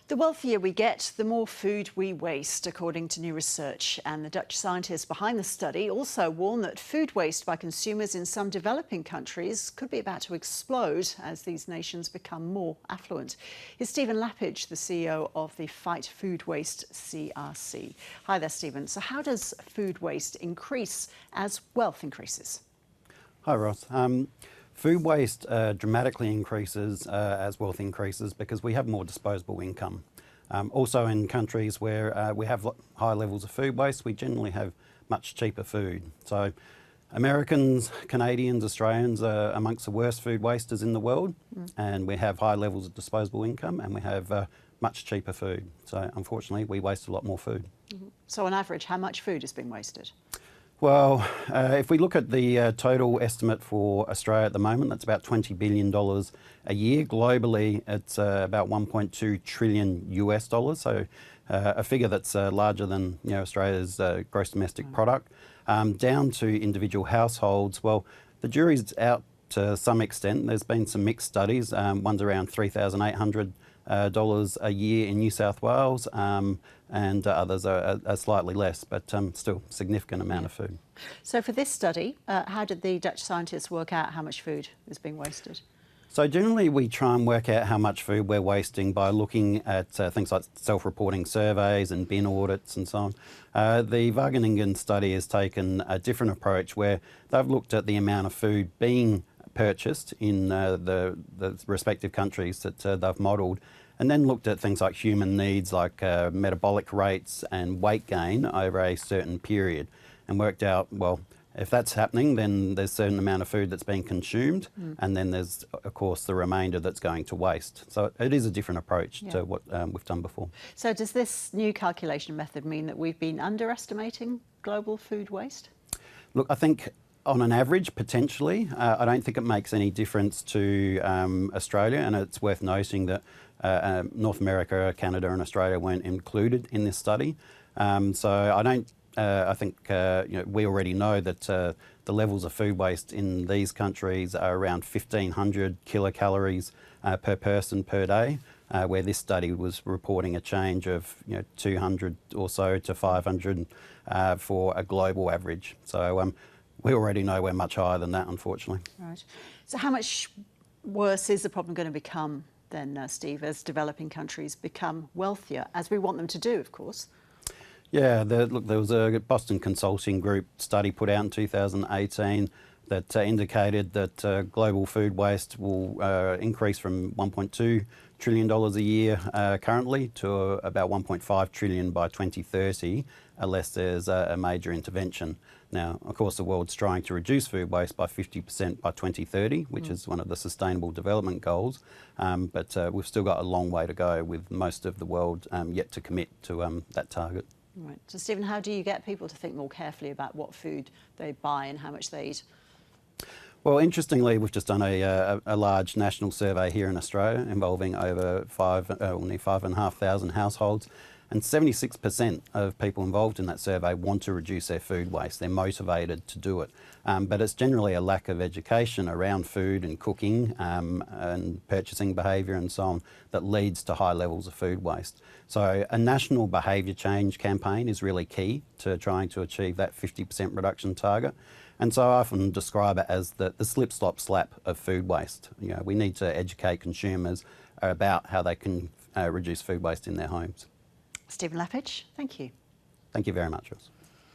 The wealthier we get, the more food we waste, according to new research. And the Dutch scientists behind the study also warn that food waste by consumers in some developing countries could be about to explode as these nations become more affluent. Here's Steven Lapidge, the CEO of the Fight Food Waste CRC. Hi there, Steven. So how does food waste increase as wealth increases? Hi, Ros. Food waste dramatically increases as wealth increases because we have more disposable income. Also in countries where we have high levels of food waste, we generally have much cheaper food. So Americans, Canadians, Australians are amongst the worst food wasters in the world, and we have high levels of disposable income and we have much cheaper food. So unfortunately we waste a lot more food. So on average, how much food is being wasted? Well, if we look at the total estimate for Australia at the moment, that's about $20 billion a year. Globally, it's about 1.2 trillion US dollars, so a figure that's larger than Australia's gross domestic product. Down to individual households, well, the jury's out to some extent. There's been some mixed studies. One's around $3,800 a year in New South Wales, and others are slightly less, but still significant amount of food. So for this study, how did the Dutch scientists work out how much food is being wasted? So generally we try and work out how much food we're wasting by looking at things like self-reporting surveys and bin audits and so on. The Wageningen study has taken a different approach where they've looked at the amount of food being purchased in the respective countries that they've modelled, and then looked at things like human needs like metabolic rates and weight gain over a certain period, and worked out, well, if that's happening, then there's a certain amount of food that's being consumed, and then there's, of course, the remainder that's going to waste. So it is a different approach to what we've done before. So does this new calculation method mean that we've been underestimating global food waste? Look, I think on an average, potentially. I don't think it makes any difference to Australia, and it's worth noting that North America, Canada and Australia weren't included in this study. So I don't. I think we already know that the levels of food waste in these countries are around 1,500 kilocalories per person per day, where this study was reporting a change of 200 or so to 500 for a global average. So we already know we're much higher than that, unfortunately. Right. So how much worse is the problem going to become then, Steve, as developing countries become wealthier, as we want them to do, of course? Yeah, look, there was a Boston Consulting Group study put out in 2018 that indicated that global food waste will increase from $1.2 trillion a year currently to about $1.5 trillion by 2030, unless there's a major intervention. Now, of course, the world's trying to reduce food waste by 50% by 2030, which is one of the Sustainable Development Goals, but we've still got a long way to go with most of the world yet to commit to that target. Right. So, Stephen, how do you get people to think more carefully about what food they buy and how much they eat? Well, interestingly, we've just done a large national survey here in Australia involving over nearly 5,500 households, and 76% of people involved in that survey want to reduce their food waste. They're motivated to do it. But it's generally a lack of education around food and cooking and purchasing behaviour and so on that leads to high levels of food waste. So a national behaviour change campaign is really key to trying to achieve that 50% reduction target. And so I often describe it as the slip, slop, slap of food waste. We need to educate consumers about how they can reduce food waste in their homes. Steven Lapidge, thank you. Thank you very much, Ros.